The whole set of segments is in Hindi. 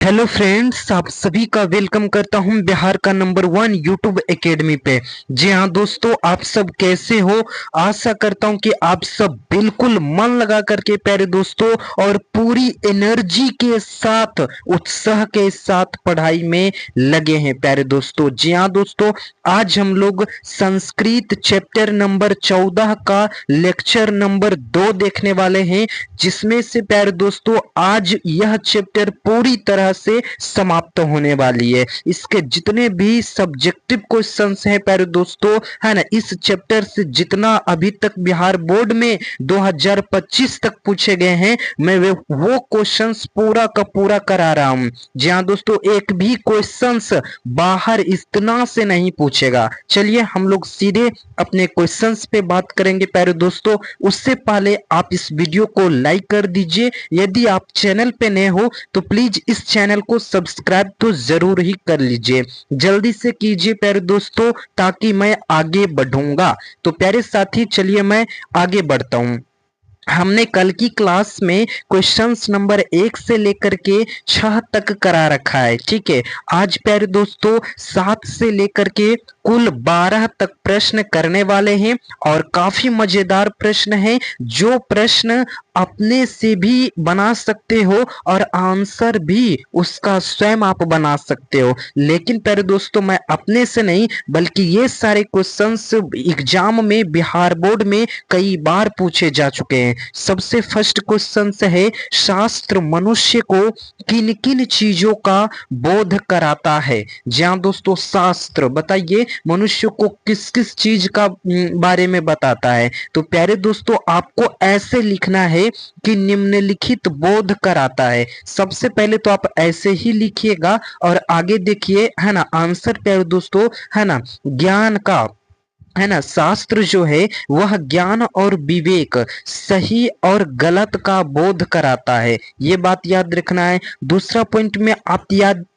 हेलो फ्रेंड्स, आप सभी का वेलकम करता हूं बिहार का नंबर 1 यूट्यूब एकेडमी पे। जी हाँ दोस्तों, आप सब कैसे हो? आशा करता हूं कि आप सब बिल्कुल मन लगा करके प्यारे दोस्तों और पूरी एनर्जी के साथ, उत्साह के साथ पढ़ाई में लगे हैं प्यारे दोस्तों। जी हाँ दोस्तों, आज हम लोग संस्कृत चैप्टर नंबर 14 का लेक्चर नंबर 2 देखने वाले हैं, जिसमें से प्यारे दोस्तों आज यह चैप्टर पूरी तरह से समाप्त होने वाली है। इसके जितने भी सब्जेक्टिव क्वेश्चंस हैं प्यारे दोस्तों, है ना, इस चैप्टर से जितना अभी तक बिहार बोर्ड में 2025 तक पूछे गए हैं, मैं वो क्वेश्चंस पूरा का पूरा करा रहा हूं। जी हाँ दोस्तों, एक भी क्वेश्चंस बाहर इतना से नहीं पूछेगा। चलिए हम लोग सीधे अपने क्वेश्चंस पे बात करेंगे प्यारे दोस्तों। उससे पहले आप इस वीडियो को लाइक कर दीजिए। यदि आप चैनल पे नए हो तो प्लीज इस चैनल को सब्सक्राइब तो जरूर ही कर लीजिए, जल्दी से कीजिए प्यारे दोस्तों, ताकि मैं आगे बढ़ूंगा। तो प्यारे साथी चलिए मैं आगे बढ़ता हूं। हमने कल की क्लास में क्वेश्चंस नंबर 1 से लेकर के 6 तक करा रखा है, ठीक है। आज प्यारे दोस्तों 7 से लेकर के कुल 12 तक प्रश्न करने वाले हैं और काफी मजेदार प्रश्न हैं। जो प्रश्न अपने से भी बना सकते हो और आंसर भी उसका स्वयं आप बना सकते हो। लेकिन प्यारे दोस्तों मैं अपने से नहीं, बल्कि ये सारे क्वेश्चंस एग्जाम में बिहार बोर्ड में कई बार पूछे जा चुके हैं। सबसे फर्स्ट क्वेश्चन है, शास्त्र मनुष्य को किन किन चीजों का बोध कराता है? जी हाँ दोस्तों, शास्त्र बताइए मनुष्य को किस किस चीज का बारे में बताता है। तो प्यारे दोस्तों आपको ऐसे लिखना है कि निम्नलिखित बोध कराता है। सबसे पहले तो आप ऐसे ही लिखिएगा और आगे देखिए, है ना, आंसर प्यारे दोस्तों, है ना, ज्ञान का, है ना, शास्त्र जो है वह ज्ञान और विवेक, सही और गलत का बोध कराता है। ये बात याद रखना है। दूसरा पॉइंट में आप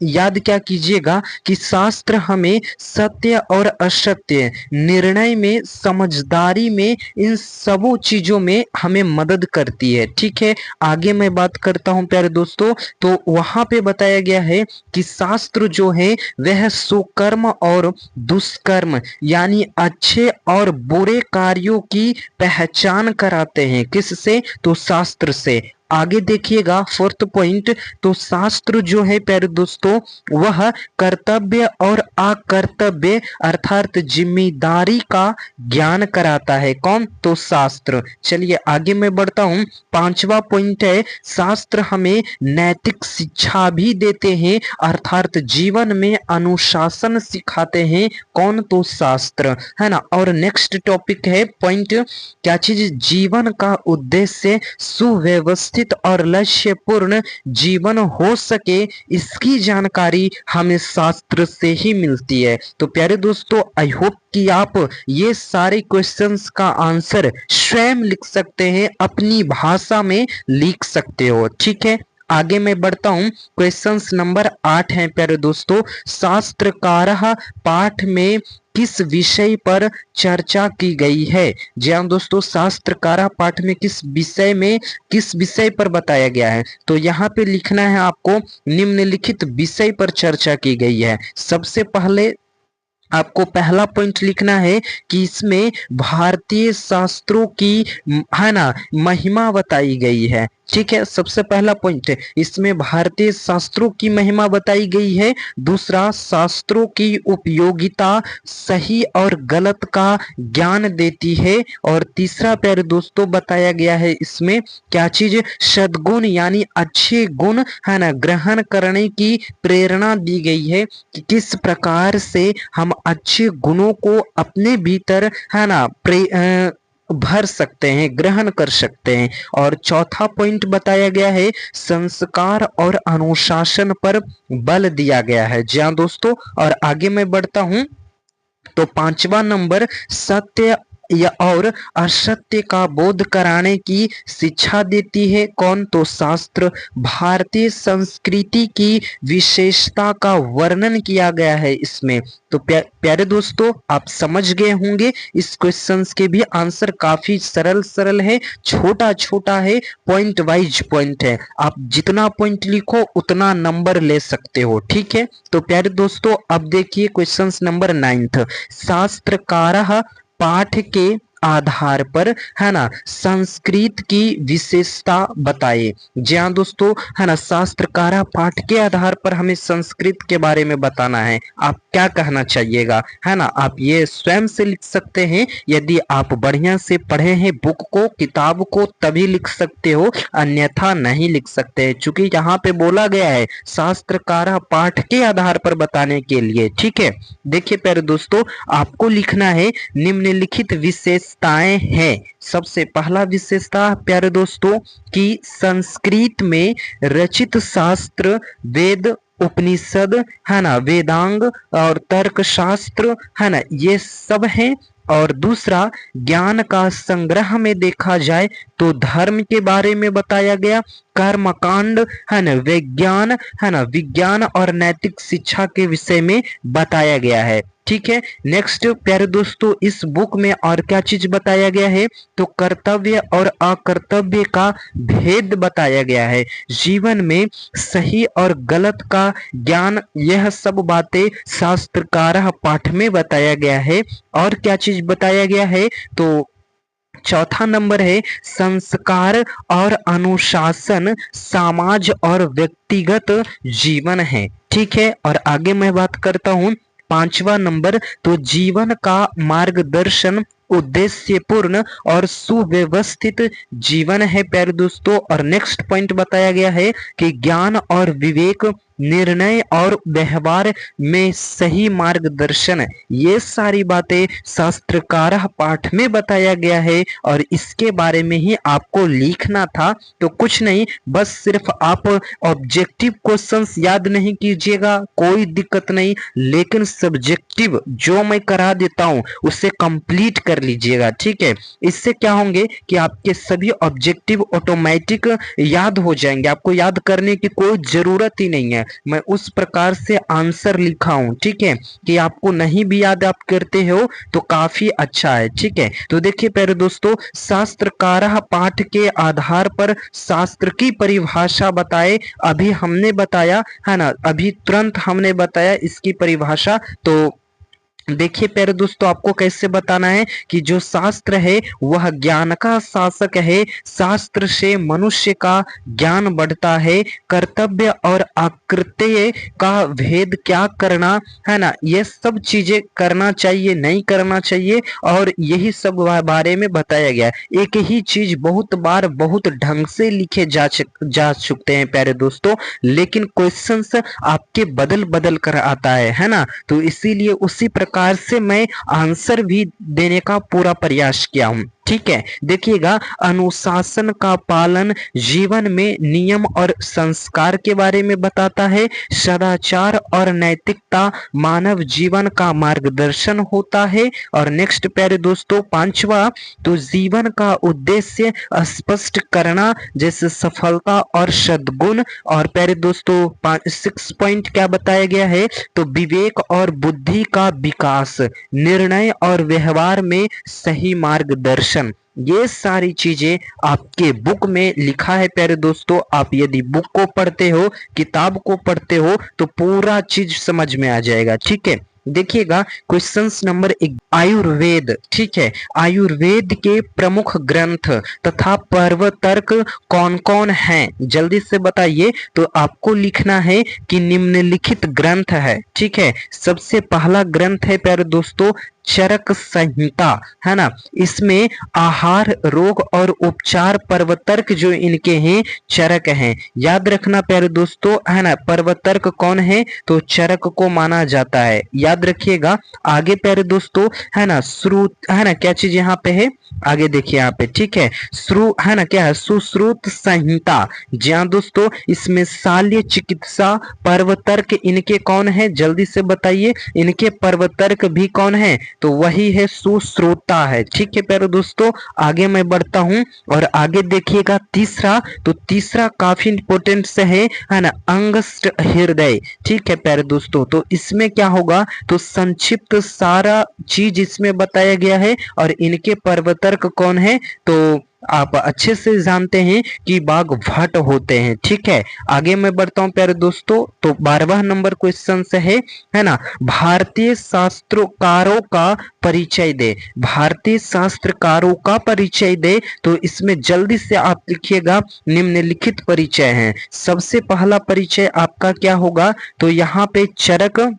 याद क्या कीजिएगा कि शास्त्र हमें सत्य और असत्य, निर्णय में, समझदारी में, इन सबों चीजों में हमें मदद करती है, ठीक है। आगे मैं बात करता हूं प्यारे दोस्तों, तो वहां पे बताया गया है कि शास्त्र जो है वह सुकर्म और दुष्कर्म यानी अच्छे और बुरे कार्यों की पहचान कराते हैं। किससे? तो शास्त्र से। आगे देखिएगा फोर्थ पॉइंट, तो शास्त्र जो है प्यारे दोस्तों वह कर्तव्य और अकर्तव्य अर्थात जिम्मेदारी का ज्ञान कराता है। कौन? तो शास्त्र। चलिए आगे मैं बढ़ता हूं। पांचवा पॉइंट है, शास्त्र हमें नैतिक शिक्षा भी देते हैं अर्थात जीवन में अनुशासन सिखाते हैं। कौन? तो शास्त्र, है ना। और नेक्स्ट टॉपिक है पॉइंट, क्या चीज? जीवन का उद्देश्य सुव्यवस्थित और लक्ष्यपूर्ण जीवन हो सके, इसकी जानकारी हमें शास्त्र से ही मिलती है। तो प्यारे दोस्तों आई होप कि आप ये सारे क्वेश्चंस का आंसर स्वयं लिख सकते हैं, अपनी भाषा में लिख सकते हो, ठीक है। आगे मैं बढ़ता हूं। क्वेश्चंस नंबर 8 है प्यारे दोस्तों, शास्त्रकारः पाठ में किस विषय पर चर्चा की गई है? जी हाँ दोस्तों, शास्त्रकार पाठ में किस विषय पर बताया गया है? तो यहाँ पे लिखना है आपको, निम्नलिखित विषय पर चर्चा की गई है। सबसे पहले आपको पहला पॉइंट लिखना है कि इसमें भारतीय शास्त्रों की, है ना, महिमा बताई गई है, ठीक है। सबसे पहला पॉइंट है, इसमें भारतीय शास्त्रों की महिमा बताई गई है। दूसरा, शास्त्रों की उपयोगिता सही और गलत का ज्ञान देती है। और तीसरा प्यारे दोस्तों बताया गया है इसमें क्या चीज? सद्गुण यानी अच्छे गुण, है ना, ग्रहण करने की प्रेरणा दी गई है कि किस प्रकार से हम अच्छे गुणों को अपने भीतर, है ना, भर सकते हैं, ग्रहण कर सकते हैं। और चौथा पॉइंट बताया गया है, संस्कार और अनुशासन पर बल दिया गया है। जी हाँ दोस्तों, और आगे मैं बढ़ता हूं। तो पांचवा नंबर, सत्य या और असत्य का बोध कराने की शिक्षा देती है। कौन? तो शास्त्र। भारतीय संस्कृति की विशेषता का वर्णन किया गया है इसमें। तो प्यारे दोस्तों, आप समझ गए होंगे। इस क्वेश्चंस के भी आंसर काफी सरल सरल है, छोटा छोटा है, पॉइंट वाइज पॉइंट है। आप जितना पॉइंट लिखो उतना नंबर ले सकते हो, ठीक है। तो प्यारे दोस्तों, अब देखिए क्वेश्चंस नंबर 9। शास्त्रकारः पाठ के आधार पर, है ना, संस्कृत की विशेषता बताइए। जी हाँ दोस्तों, है ना, शास्त्रकार पाठ के आधार पर हमें संस्कृत के बारे में बताना है। आप क्या कहना चाहिएगा, है ना? आप ये स्वयं से लिख सकते हैं। यदि आप बढ़िया से पढ़े हैं बुक को, किताब को, तभी लिख सकते हो, अन्यथा नहीं लिख सकते। चूंकि यहाँ पे बोला गया है शास्त्रकार पाठ के आधार पर बताने के लिए, ठीक है। देखिए प्यारे दोस्तों, आपको लिखना है निम्नलिखित विशेषताएं हैं। सबसे पहला विशेषता प्यारे दोस्तों कि संस्कृत में रचित शास्त्र, वेद, उपनिषद, है ना, वेदांग और तर्क शास्त्र, है ना, ये सब हैं। और दूसरा, ज्ञान का संग्रह में देखा जाए तो धर्म के बारे में बताया गया, कर्मकांड, है ना, विज्ञान, है ना, विज्ञान और नैतिक शिक्षा के विषय में बताया गया है, ठीक है। नेक्स्ट प्यारे दोस्तों, इस बुक में और क्या चीज बताया गया है? तो कर्तव्य और अकर्तव्य का भेद बताया गया है, जीवन में सही और गलत का ज्ञान, यह सब बातें शास्त्रकार पाठ में बताया गया है। और क्या चीज बताया गया है? तो चौथा नंबर है संस्कार और अनुशासन समाज और व्यक्तिगत जीवन है, ठीक है। और आगे मैं बात करता हूं पांचवा नंबर, तो जीवन का मार्गदर्शन उद्देश्यपूर्ण और सुव्यवस्थित जीवन है प्यारे दोस्तों। और नेक्स्ट पॉइंट बताया गया है कि ज्ञान और विवेक, निर्णय और व्यवहार में सही मार्गदर्शन, ये सारी बातें शास्त्रकार पाठ में बताया गया है और इसके बारे में ही आपको लिखना था। तो कुछ नहीं, बस सिर्फ आप ऑब्जेक्टिव क्वेश्चंस याद नहीं कीजिएगा, कोई दिक्कत नहीं, लेकिन सब्जेक्टिव जो मैं करा देता हूं उसे कंप्लीट कर लीजिएगा, ठीक है। इससे क्या होंगे कि आपके सभी ऑब्जेक्टिव ऑटोमेटिक याद हो जाएंगे, आपको याद करने की कोई जरूरत ही नहीं है। मैं उस प्रकार से आंसर लिखा हूं, ठीक है, कि आपको नहीं भी याद आप करते हो तो काफी अच्छा है, ठीक है। तो देखिए प्यारे दोस्तों, शास्त्रकार पाठ के आधार पर शास्त्र की परिभाषा बताए। अभी हमने बताया, है ना, अभी तुरंत हमने बताया इसकी परिभाषा। तो देखिए प्यारे दोस्तों, आपको कैसे बताना है कि जो शास्त्र है वह ज्ञान का शासक है, शास्त्र से मनुष्य का ज्ञान बढ़ता है, कर्तव्य और अकृत्य का भेद क्या करना, है ना, ये सब चीजें करना चाहिए, नहीं करना चाहिए, और यही सब बारे में बताया गया है। एक ही चीज बहुत बार बहुत ढंग से लिखे जा चुकते हैं प्यारे दोस्तों, लेकिन क्वेश्चंस आपके बदल बदल कर आता है ना। तो इसीलिए उसी प्रकार से मैं आंसर भी देने का पूरा प्रयास किया हूं, ठीक है। देखिएगा, अनुशासन का पालन जीवन में नियम और संस्कार के बारे में बताता है, सदाचार और नैतिकता मानव जीवन का मार्गदर्शन होता है। और नेक्स्ट प्यारे दोस्तों पांचवा, तो जीवन का उद्देश्य स्पष्ट करना, जैसे सफलता और सद्गुण। और प्यारे दोस्तों 6 पॉइंट क्या बताया गया है? तो विवेक और बुद्धि का विकास, निर्णय और व्यवहार में सही मार्गदर्शन, ये सारी चीजें आपके बुक में लिखा है प्यारे दोस्तों। आप यदि बुक को पढ़ते हो, किताब को पढ़ते हो, तो पूरा चीज समझ में आ जाएगा, ठीक है। देखिएगा क्वेश्चंस नंबर 1, आयुर्वेद, ठीक है। आयुर्वेद के प्रमुख ग्रंथ तथा प्रवर्तक कौन कौन हैं? जल्दी से बताइए। तो आपको लिखना है कि निम्नलिखित ग्रंथ है, ठीक है। सबसे पहला ग्रंथ है प्यारे दोस्तों चरक संहिता, है ना। इसमें आहार, रोग और उपचार प्रवर्तक जो इनके हैं चरक हैं। याद रखना प्यारे दोस्तों, है ना, प्रवर्तक कौन है? तो चरक को माना जाता है, याद रखिएगा। आगे प्यारे दोस्तों, है ना, श्रुत, है ना, क्या चीज यहाँ पे है? आगे देखिए यहाँ पे, ठीक है, है ना, क्या है? सुश्रुत संहिता। जी हाँ दोस्तों, इसमें शाल्य चिकित्सा प्रवर्तक इनके कौन है? जल्दी से बताइए, इनके प्रवर्तक भी कौन है? तो वही है सुश्रोता है। ठीक है प्यारे दोस्तों, आगे मैं बढ़ता हूँ और आगे देखिएगा तीसरा, तो तीसरा काफी इंपॉर्टेंट से है ना, अंगस्थ हृदय। ठीक है प्यारे दोस्तों, तो इसमें क्या होगा, तो संक्षिप्त सारा चीज इसमें बताया गया है और इनके प्रवर्तक कौन है, तो आप अच्छे से जानते हैं कि बाघ भट्ट होते हैं। ठीक है, आगे मैं बढ़ता हूं प्यारे दोस्तों, तो 12वां नंबर क्वेश्चन से है ना, भारतीय शास्त्रकारों का परिचय दे। भारतीय शास्त्रकारों का परिचय दे, तो इसमें जल्दी से आप लिखिएगा निम्नलिखित परिचय हैं। सबसे पहला परिचय आपका क्या होगा, तो यहाँ पे चरक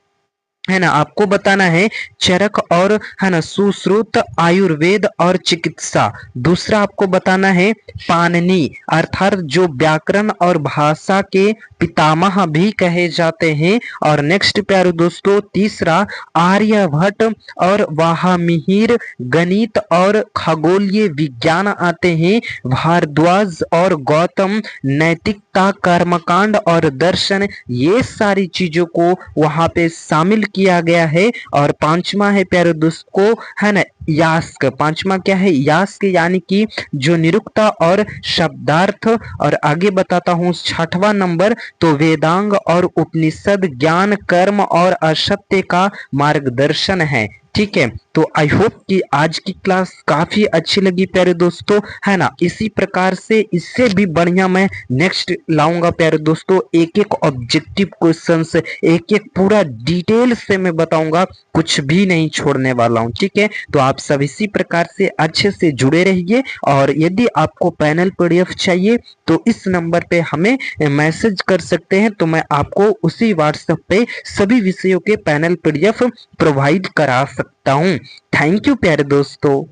है ना, आपको बताना है चरक और है ना सुश्रुत आयुर्वेद और चिकित्सा। दूसरा आपको बताना है पाणिनि, अर्थात जो व्याकरण और भाषा के पितामह भी कहे जाते हैं। और नेक्स्ट प्यारे दोस्तों तीसरा आर्यभट्ट और वाहामिहिर, गणित और खगोलीय विज्ञान आते हैं। भारद्वाज और गौतम, नैतिकता, कर्मकांड और दर्शन, ये सारी चीजों को वहां पे शामिल किया गया है। और पांचवा है प्यारे दोस्तों है ना यास्क। पांचवा क्या है, यास्क, यानी कि जो निरुक्ता और शब्दार्थ। और आगे बताता हूं छठवां नंबर, तो वेदांग और उपनिषद, ज्ञान, कर्म और असत्य का मार्गदर्शन है। ठीक है, तो आई होप कि आज की क्लास काफी अच्छी लगी प्यारे दोस्तों, है ना। इसी प्रकार से इससे भी बढ़िया मैं नेक्स्ट लाऊंगा प्यारे दोस्तों, एक एक ऑब्जेक्टिव क्वेश्चन से एक एक पूरा डिटेल से मैं बताऊंगा, कुछ भी नहीं छोड़ने वाला हूं। ठीक है, तो आप सब इसी प्रकार से अच्छे से जुड़े रहिए। और यदि आपको पैनल पीडीएफ चाहिए तो इस नंबर पे हमें मैसेज कर सकते हैं, तो मैं आपको उसी व्हाट्सएप पे सभी विषयों के पैनल पीडीएफ प्रोवाइड करा सकता हूं। थैंक यू प्यारे दोस्तों।